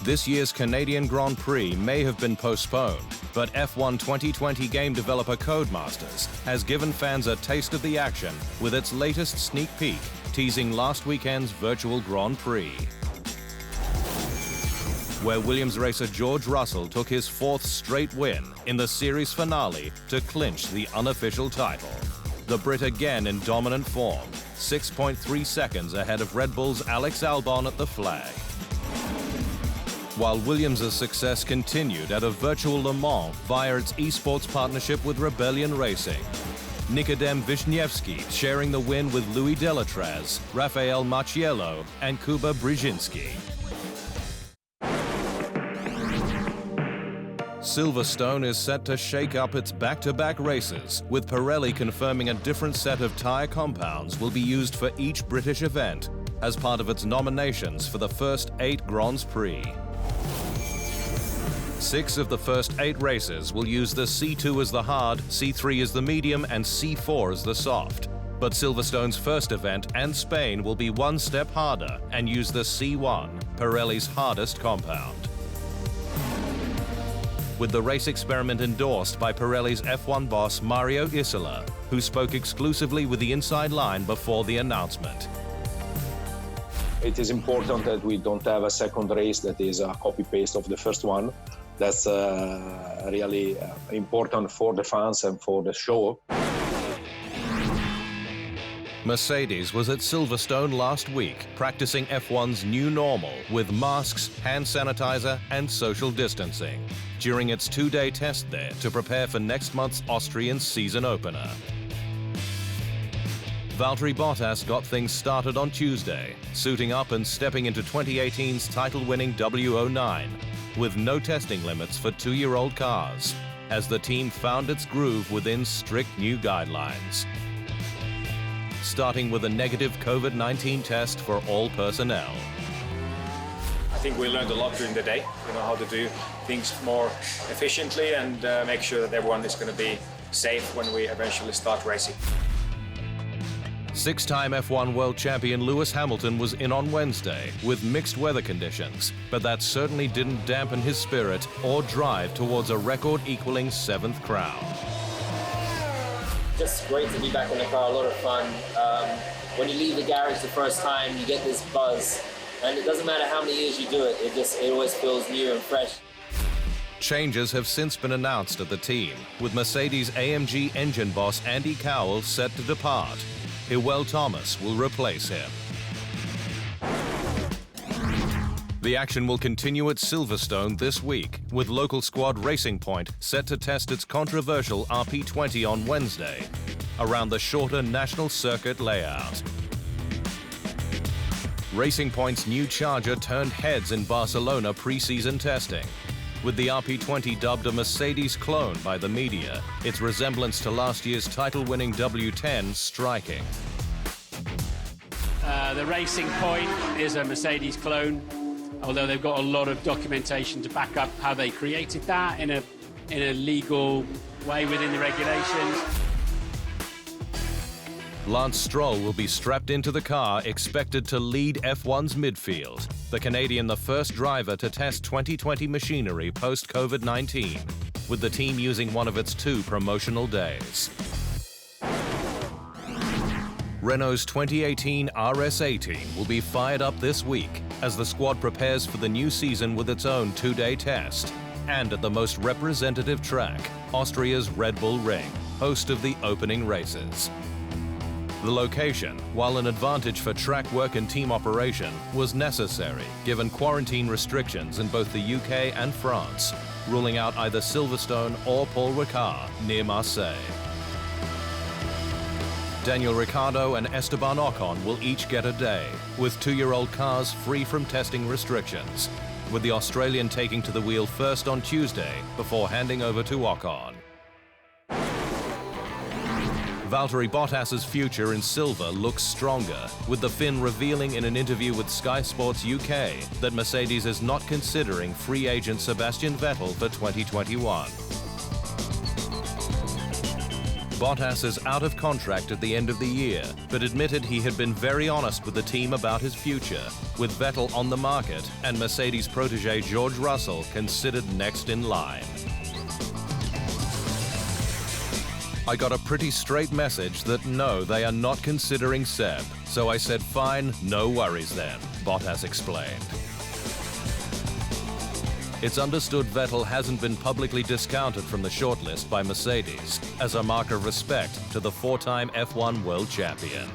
This year's Canadian Grand Prix may have been postponed, but F1 2020 game developer Codemasters has given fans a taste of the action with its latest sneak peek, teasing last weekend's virtual Grand Prix, where Williams racer George Russell took his 4th straight win in the series finale to clinch the unofficial title. The Brit again in dominant form, 6.3 seconds ahead of Red Bull's Alex Albon at the flag. While Williams' success continued at a virtual Le Mans via its esports partnership with Rebellion Racing. Nikodem Wisniewski sharing the win with Louis Delatraz, Rafael Macchiello and Kuba Brzezinski. Silverstone is set to shake up its back-to-back races, with Pirelli confirming a different set of tyre compounds will be used for each British event as part of its nominations for the first 8 Grands Prix. 6 of the first 8 races will use the C2 as the hard, C3 as the medium, and C4 as the soft. But Silverstone's first event and Spain will be one step harder and use the C1, Pirelli's hardest compound. With the race experiment endorsed by Pirelli's F1 boss Mario Isola, who spoke exclusively with the Inside Line before the announcement. It is important that we don't have a second race that is a copy-paste of the first one. That's really important for the fans and for the show. Mercedes was at Silverstone last week, practicing F1's new normal with masks, hand sanitizer, and social distancing during its 2-day test there to prepare for next month's Austrian season opener. Valtteri Bottas got things started on Tuesday, suiting up and stepping into 2018's title-winning W09, with no testing limits for 2-year-old cars, as the team found its groove within strict new guidelines. Starting with a negative COVID-19 test for all personnel. I think we learned a lot during the day, how to do things more efficiently and make sure that everyone is going to be safe when we eventually start racing. 6-time F1 world champion Lewis Hamilton was in on Wednesday with mixed weather conditions, but that certainly didn't dampen his spirit or drive towards a record-equaling 7th crown. Just great to be back in the car, a lot of fun. When you leave the garage the first time, you get this buzz, and it doesn't matter how many years you do it, it always feels new and fresh. Changes have since been announced at the team, with Mercedes AMG engine boss Andy Cowell set to depart. Hywel Thomas will replace him. The action will continue at Silverstone this week, with local squad Racing Point set to test its controversial RP20 on Wednesday, around the shorter national circuit layout. Racing Point's new Charger turned heads in Barcelona pre-season testing, with the RP20 dubbed a Mercedes clone by the media, its resemblance to last year's title-winning W10 striking. The Racing Point is a Mercedes clone, although they've got a lot of documentation to back up how they created that in a legal way within the regulations. Lance Stroll will be strapped into the car expected to lead F1's midfield. The Canadian the first driver to test 2020 machinery post-COVID-19, with the team using one of its 2 promotional days. Renault's 2018 RS-A team will be fired up this week as the squad prepares for the new season with its own 2-day test, and at the most representative track, Austria's Red Bull Ring, host of the opening races. The location, while an advantage for track work and team operation, was necessary given quarantine restrictions in both the UK and France, ruling out either Silverstone or Paul Ricard near Marseille. Daniel Ricciardo and Esteban Ocon will each get a day, with 2-year-old cars free from testing restrictions, with the Australian taking to the wheel first on Tuesday before handing over to Ocon. Valtteri Bottas's future in silver looks stronger, with the Finn revealing in an interview with Sky Sports UK that Mercedes is not considering free agent Sebastian Vettel for 2021. Bottas is out of contract at the end of the year, but admitted he had been very honest with the team about his future, with Vettel on the market and Mercedes protege George Russell considered next in line. I got a pretty straight message that no, they are not considering Seb, so I said fine, no worries then, Bottas explained. It's understood Vettel hasn't been publicly discounted from the shortlist by Mercedes as a mark of respect to the four-time F1 world champion.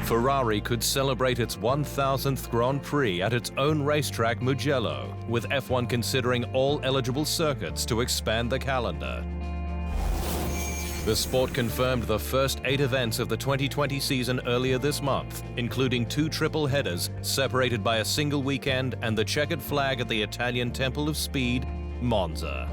Ferrari could celebrate its 1000th Grand Prix at its own racetrack Mugello, with F1 considering all eligible circuits to expand the calendar. The sport confirmed the first 8 events of the 2020 season earlier this month, including 2 triple headers separated by a single weekend and the checkered flag at the Italian Temple of Speed, Monza.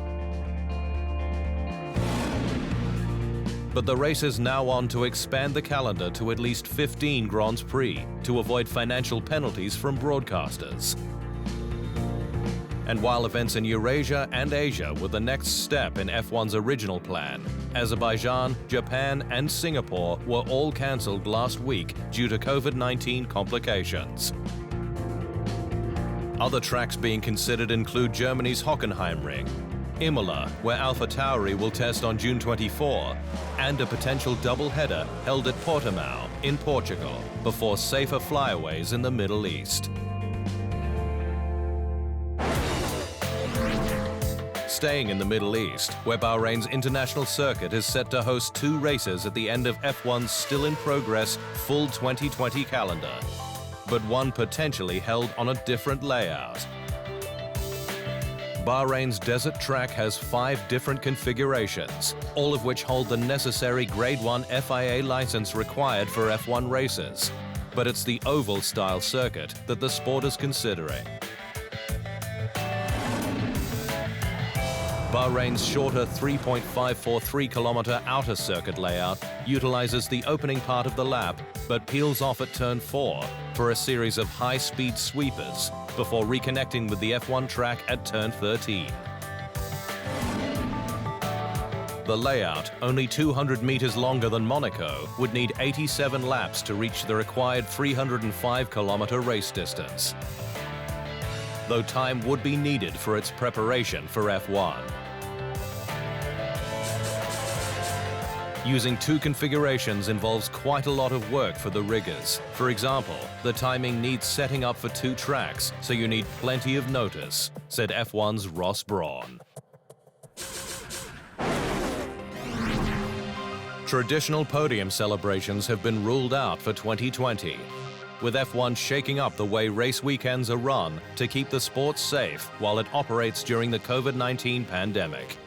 But the race is now on to expand the calendar to at least 15 Grands Prix to avoid financial penalties from broadcasters. And while events in Eurasia and Asia were the next step in F1's original plan, Azerbaijan, Japan, and Singapore were all cancelled last week due to COVID-19 complications. Other tracks being considered include Germany's Hockenheimring, Imola, where AlphaTauri will test on June 24, and a potential double-header held at Portimao in Portugal, before safer flyaways in the Middle East. Staying in the Middle East, where Bahrain's international circuit is set to host 2 races at the end of F1's still-in-progress full 2020 calendar, but one potentially held on a different layout. Bahrain's desert track has 5 different configurations, all of which hold the necessary Grade 1 FIA license required for F1 races, but it's the oval-style circuit that the sport is considering. Bahrain's shorter 3.543-kilometer outer circuit layout utilizes the opening part of the lap, but peels off at turn 4 for a series of high-speed sweepers before reconnecting with the F1 track at turn 13. The layout, only 200 meters longer than Monaco, would need 87 laps to reach the required 305-kilometer race distance, though time would be needed for its preparation for F1. Using 2 configurations involves quite a lot of work for the riggers. For example, the timing needs setting up for 2 tracks, so you need plenty of notice, said F1's Ross Brawn. Traditional podium celebrations have been ruled out for 2020, with F1 shaking up the way race weekends are run to keep the sport safe while it operates during the COVID-19 pandemic.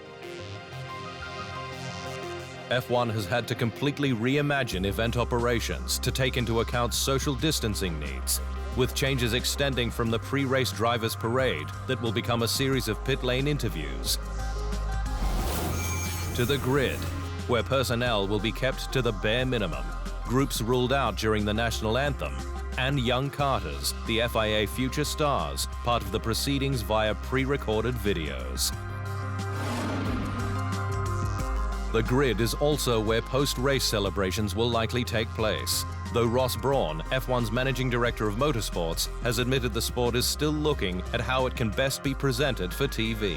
F1 has had to completely reimagine event operations to take into account social distancing needs, with changes extending from the pre-race drivers' parade that will become a series of pit lane interviews to the grid, where personnel will be kept to the bare minimum, groups ruled out during the national anthem, and young karters, the FIA Future Stars, part of the proceedings via pre-recorded videos. The grid is also where post-race celebrations will likely take place, though Ross Brawn, F1's managing director of motorsports, has admitted the sport is still looking at how it can best be presented for TV.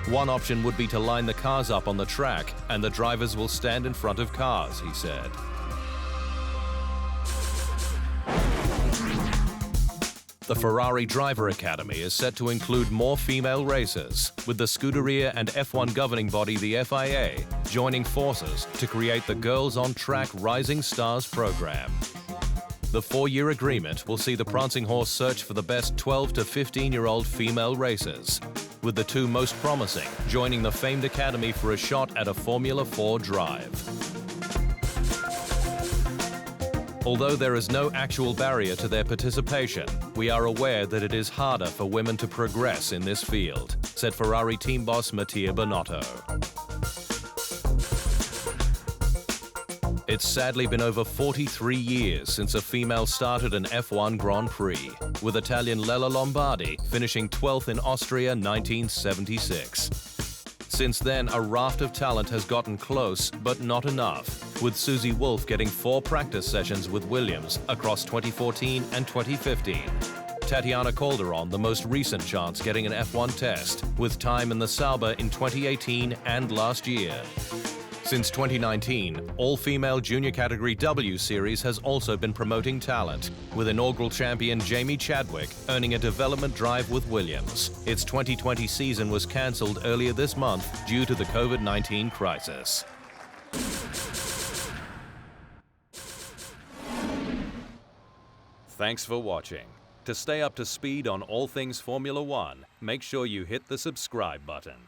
One option would be to line the cars up on the track, and the drivers will stand in front of cars, he said. The Ferrari Driver Academy is set to include more female racers, with the Scuderia and F1 governing body, the FIA, joining forces to create the Girls on Track Rising Stars program. The 4-year agreement will see the Prancing Horse search for the best 12 to 15-year-old female racers, with the 2 most promising joining the famed academy for a shot at a Formula 4 drive. Although there is no actual barrier to their participation, we are aware that it is harder for women to progress in this field, said Ferrari team boss Mattia Binotto. It's sadly been over 43 years since a female started an F1 Grand Prix, with Italian Lella Lombardi finishing 12th in Austria 1976. Since then, a raft of talent has gotten close, but not enough, with Susie Wolff getting 4 practice sessions with Williams across 2014 and 2015. Tatiana Calderon, the most recent chance, getting an F1 test, with time in the Sauber in 2018 and last year. Since 2019, all-female junior category W Series has also been promoting talent, with inaugural champion Jamie Chadwick earning a development drive with Williams. Its 2020 season was cancelled earlier this month due to the COVID-19 crisis. Thanks for watching. To stay up to speed on all things Formula One, make sure you hit the subscribe button.